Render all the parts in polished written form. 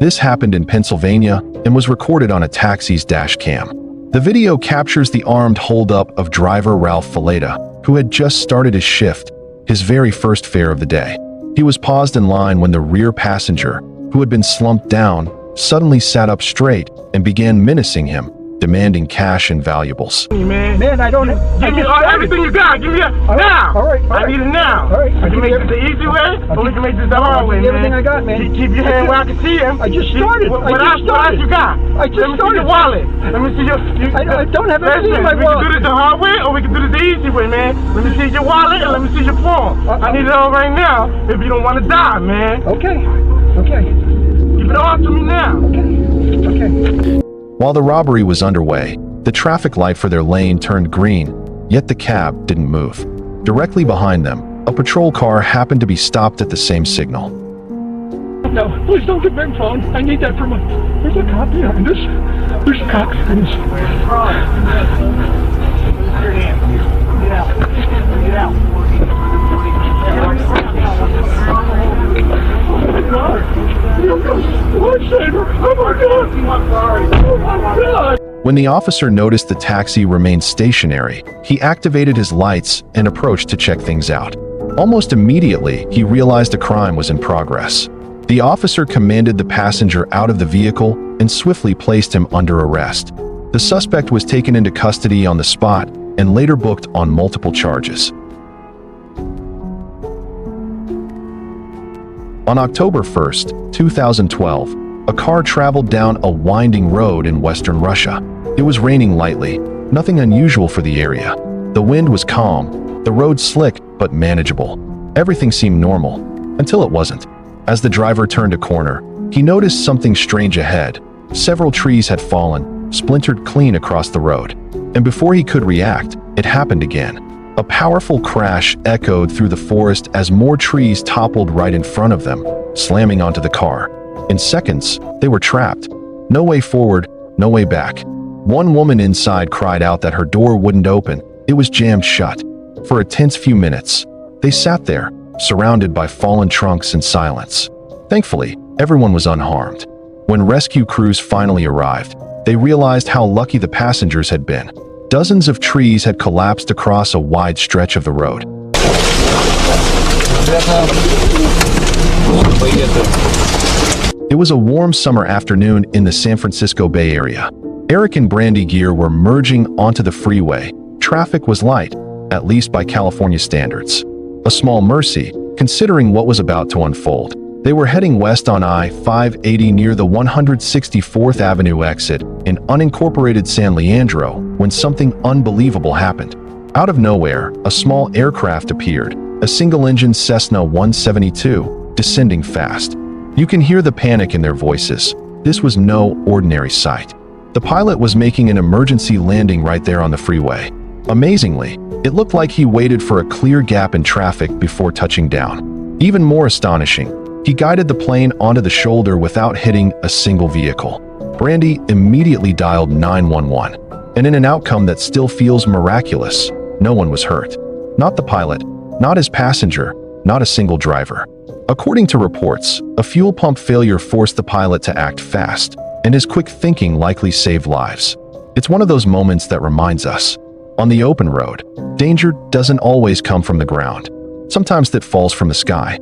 This happened in Pennsylvania and was recorded on a taxi's dash cam. The video captures the armed holdup of driver Ralph Faleta, who had just started his shift, his very first fare of the day. He was paused in line when the rear passenger, who had been slumped down, suddenly sat up straight and began menacing him, demanding cash and valuables. Man, I don't. Give me everything you got. Give me it now. All right. I need it now. All right. We can make this the easy way, or we can make this the hard way, man. Everything I got, man. Keep your hand where I can see him. I just started. What else you got? I just Let me see started. your wallet. Let me see your. I don't have anything in my We wallet. can do this the hard way, or we can do this the easy way, man. Let me see your wallet and let me see your phone. I need it all right now. If you don't want to die, man. Okay. Okay. Give it all to me now. Okay. Okay. While the robbery was underway, the traffic light for their lane turned green, yet the cab didn't move. Directly behind them, a patrol car happened to be stopped at the same signal. No, please don't give me my phone. I need that for my... There's a cop behind us. There's a cop behind us. Get out. Get out. Lifesaver! Oh my God! Oh my God! When the officer noticed the taxi remained stationary, he activated his lights and approached to check things out. Almost immediately, he realized a crime was in progress. The officer commanded the passenger out of the vehicle and swiftly placed him under arrest. The suspect was taken into custody on the spot and later booked on multiple charges. On October 1st, 2012, a car traveled down a winding road in western Russia. It was raining lightly, nothing unusual for the area. The wind was calm, the road slick but manageable. Everything seemed normal, until it wasn't. As the driver turned a corner, he noticed something strange ahead. Several trees had fallen, splintered clean across the road. And before he could react, it happened again. A powerful crash echoed through the forest as more trees toppled right in front of them, slamming onto the car. In seconds, they were trapped. No way forward, no way back. One woman inside cried out that her door wouldn't open. It was jammed shut. For a tense few minutes, they sat there, surrounded by fallen trunks and silence. Thankfully, everyone was unharmed. When rescue crews finally arrived, they realized how lucky the passengers had been. Dozens of trees had collapsed across a wide stretch of the road. It was a warm summer afternoon in the San Francisco Bay Area. Eric and Brandy Gear were merging onto the freeway. Traffic was light, at least by California standards. A small mercy, considering what was about to unfold. They were heading west on I-580 near the 164th Avenue exit in unincorporated San Leandro when something unbelievable happened. Out of nowhere, a small aircraft appeared, a single-engine Cessna 172, descending fast. You can hear the panic in their voices. This was no ordinary sight. The pilot was making an emergency landing right there on the freeway. Amazingly, it looked like he waited for a clear gap in traffic before touching down. Even more astonishing, he guided the plane onto the shoulder without hitting a single vehicle. Brandy immediately dialed 911, and in an outcome that still feels miraculous, no one was hurt. Not the pilot, not his passenger, not a single driver. According to reports, a fuel pump failure forced the pilot to act fast, and his quick thinking likely saved lives. It's one of those moments that reminds us, on the open road, danger doesn't always come from the ground. Sometimes it falls from the sky.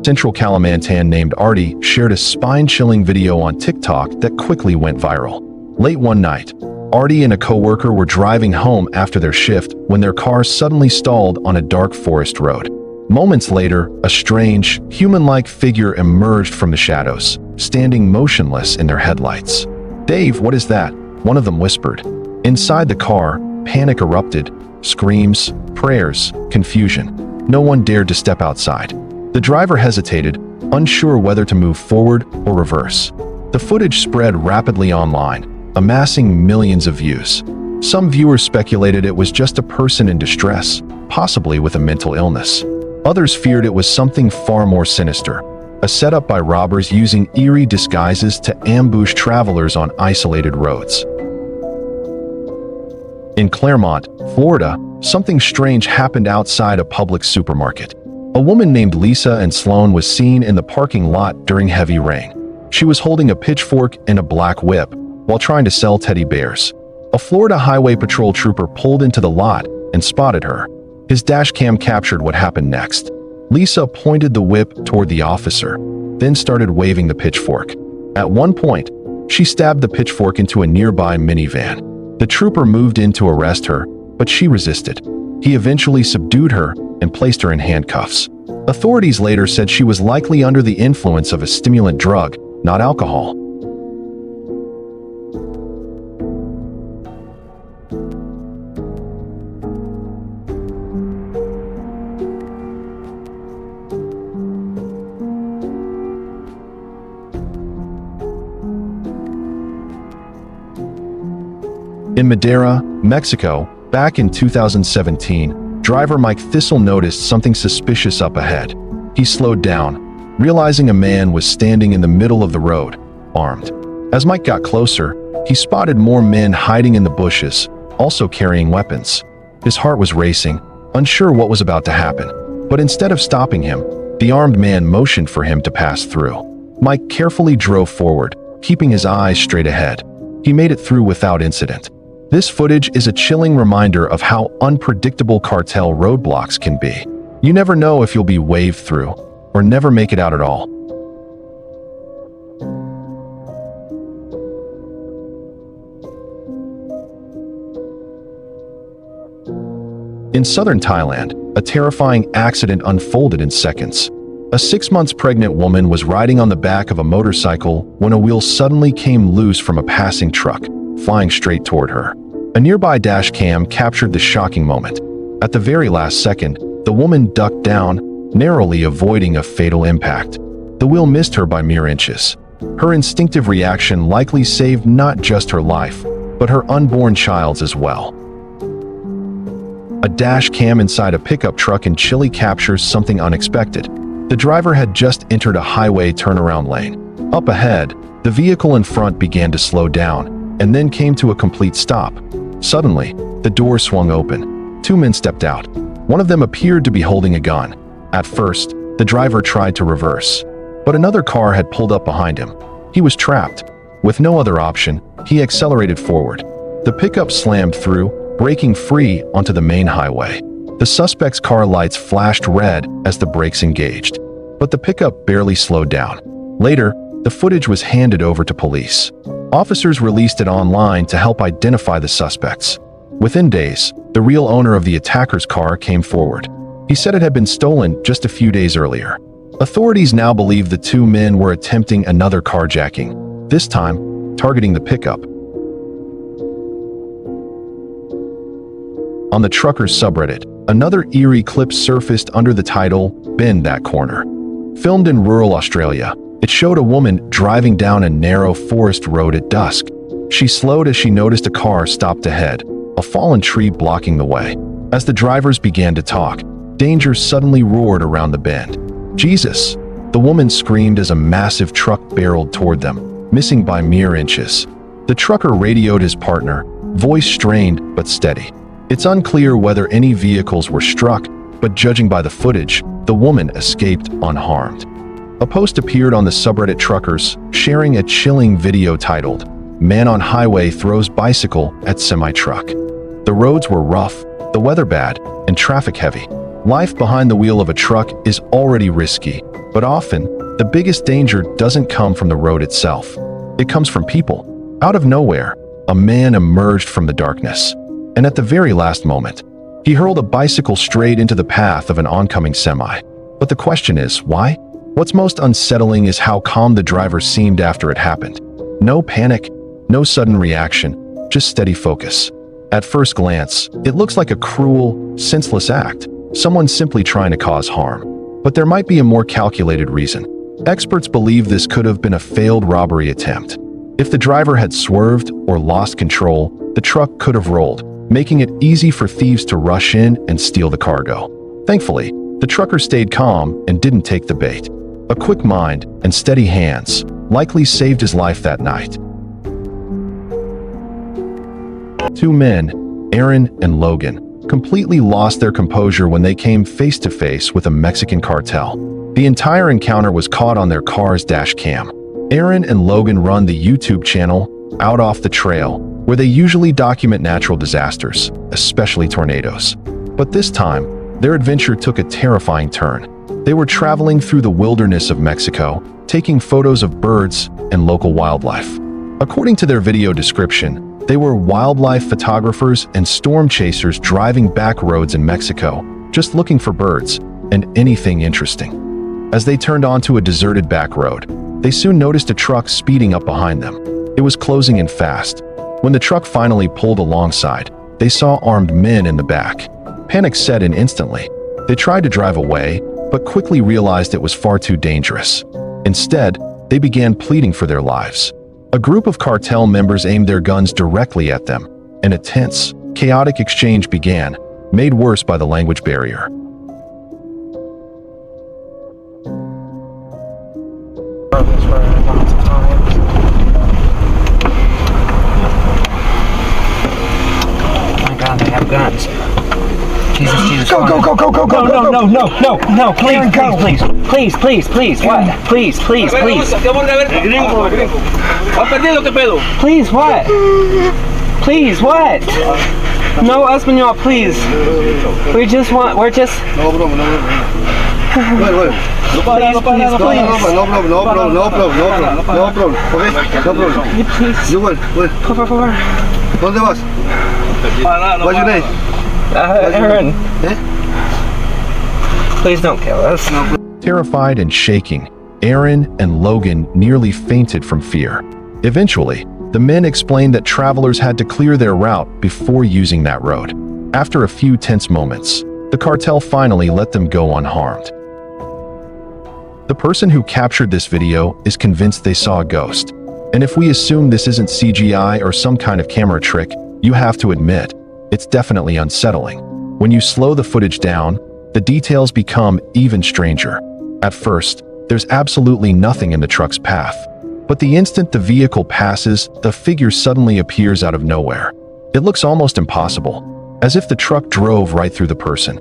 Central Kalimantan named Artie shared a spine-chilling video on TikTok that quickly went viral. Late one night, Artie and a coworker were driving home after their shift when their car suddenly stalled on a dark forest road. Moments later, a strange, human-like figure emerged from the shadows, standing motionless in their headlights. "Dave, what is that?" one of them whispered. Inside the car, panic erupted. Screams, prayers, confusion. No one dared to step outside. The driver hesitated, unsure whether to move forward or reverse. The footage spread rapidly online, amassing millions of views. Some viewers speculated it was just a person in distress, possibly with a mental illness. Others feared it was something far more sinister, a setup by robbers using eerie disguises to ambush travelers on isolated roads. In Claremont, Florida, something strange happened outside a public supermarket. A woman named Lisa Ann Sloan was seen in the parking lot during heavy rain. She was holding a pitchfork and a black whip while trying to sell teddy bears. A Florida Highway Patrol trooper pulled into the lot and spotted her. His dash cam captured what happened next. Lisa pointed the whip toward the officer, then started waving the pitchfork. At one point, she stabbed the pitchfork into a nearby minivan. The trooper moved in to arrest her, but she resisted. He eventually subdued her and placed her in handcuffs. Authorities later said she was likely under the influence of a stimulant drug, not alcohol. In Madera, Mexico, back in 2017, driver Mike Thistle noticed something suspicious up ahead. He slowed down, realizing a man was standing in the middle of the road, armed. As Mike got closer, he spotted more men hiding in the bushes, also carrying weapons. His heart was racing, unsure what was about to happen. But instead of stopping him, the armed man motioned for him to pass through. Mike carefully drove forward, keeping his eyes straight ahead. He made it through without incident. This footage is a chilling reminder of how unpredictable cartel roadblocks can be. You never know if you'll be waved through or never make it out at all. In southern Thailand, a terrifying accident unfolded in seconds. A 6 months pregnant woman was riding on the back of a motorcycle when a wheel suddenly came loose from a passing truck, flying straight toward her. A nearby dash cam captured the shocking moment. At the very last second, the woman ducked down, narrowly avoiding a fatal impact. The wheel missed her by mere inches. Her instinctive reaction likely saved not just her life, but her unborn child's as well. A dash cam inside a pickup truck in Chile captures something unexpected. The driver had just entered a highway turnaround lane. Up ahead, the vehicle in front began to slow down, and then came to a complete stop. Suddenly, the door swung open. 2 men stepped out. One of them appeared to be holding a gun. At first, the driver tried to reverse, but another car had pulled up behind him. He was trapped. With no other option, he accelerated forward. The pickup slammed through, breaking free onto the main highway. The suspect's car lights flashed red as the brakes engaged, but the pickup barely slowed down. Later, the footage was handed over to police. Officers released it online to help identify the suspects. Within days, the real owner of the attacker's car came forward. He said it had been stolen just a few days earlier. Authorities now believe the 2 men were attempting another carjacking, this time targeting the pickup. On the truckers subreddit, another eerie clip surfaced under the title, "Bend That Corner." Filmed in rural Australia, it showed a woman driving down a narrow forest road at dusk. She slowed as she noticed a car stopped ahead, a fallen tree blocking the way. As the drivers began to talk, danger suddenly roared around the bend. "Jesus!" the woman screamed as a massive truck barreled toward them, missing by mere inches. The trucker radioed his partner, voice strained but steady. It's unclear whether any vehicles were struck, but judging by the footage, the woman escaped unharmed. A post appeared on the subreddit Truckers, sharing a chilling video titled, "Man on Highway Throws Bicycle at Semi-Truck." The roads were rough, the weather bad, and traffic heavy. Life behind the wheel of a truck is already risky, but often, the biggest danger doesn't come from the road itself. It comes from people. Out of nowhere, a man emerged from the darkness. And at the very last moment, he hurled a bicycle straight into the path of an oncoming semi. But the question is, why? What's most unsettling is how calm the driver seemed after it happened. No panic, no sudden reaction, just steady focus. At first glance, it looks like a cruel, senseless act, someone simply trying to cause harm. But there might be a more calculated reason. Experts believe this could have been a failed robbery attempt. If the driver had swerved or lost control, the truck could have rolled, making it easy for thieves to rush in and steal the cargo. Thankfully, the trucker stayed calm and didn't take the bait. A quick mind and steady hands likely saved his life that night. 2 men, Aaron and Logan, completely lost their composure when they came face to face with a Mexican cartel. The entire encounter was caught on their car's dash cam. Aaron and Logan run the YouTube channel Out Off the Trail, where they usually document natural disasters, especially tornadoes. But this time, their adventure took a terrifying turn. They were traveling through the wilderness of Mexico, taking photos of birds and local wildlife. According to their video description, they were wildlife photographers and storm chasers driving back roads in Mexico, just looking for birds and anything interesting. As they turned onto a deserted back road, they soon noticed a truck speeding up behind them. It was closing in fast. When the truck finally pulled alongside, they saw armed men in the back. Panic set in instantly. They tried to drive away, but quickly realized it was far too dangerous. Instead, they began pleading for their lives. A group of cartel members aimed their guns directly at them, and a tense, chaotic exchange began, made worse by the language barrier. They have guns. Jesus. Go. No, please. What? Please. Please, what? Please, what? No, Espanol, please. We're just... No problem. Please. You will. Por favor. ¿Dónde vas? What's your name? Aaron. Please don't kill us. Terrified and shaking, Aaron and Logan nearly fainted from fear. Eventually, the men explained that travelers had to clear their route before using that road. After a few tense moments, the cartel finally let them go unharmed. The person who captured this video is convinced they saw a ghost. And if we assume this isn't CGI or some kind of camera trick, you have to admit, it's definitely unsettling. When you slow the footage down, the details become even stranger. At first, there's absolutely nothing in the truck's path. But the instant the vehicle passes, the figure suddenly appears out of nowhere. It looks almost impossible, as if the truck drove right through the person.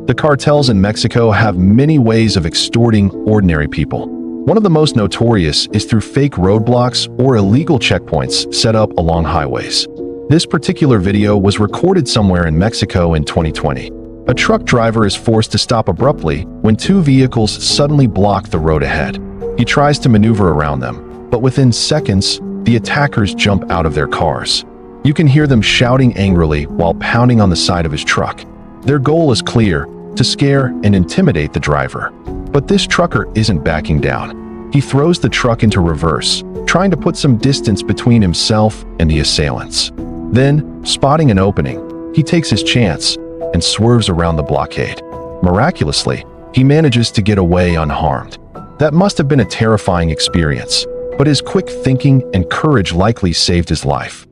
The cartels in Mexico have many ways of extorting ordinary people. One of the most notorious is through fake roadblocks or illegal checkpoints set up along highways. This particular video was recorded somewhere in Mexico in 2020. A truck driver is forced to stop abruptly when two vehicles suddenly block the road ahead. He tries to maneuver around them, but within seconds, the attackers jump out of their cars. You can hear them shouting angrily while pounding on the side of his truck. Their goal is clear: to scare and intimidate the driver. But this trucker isn't backing down. He throws the truck into reverse, trying to put some distance between himself and the assailants. Then, spotting an opening, he takes his chance and swerves around the blockade. Miraculously, he manages to get away unharmed. That must have been a terrifying experience, but his quick thinking and courage likely saved his life.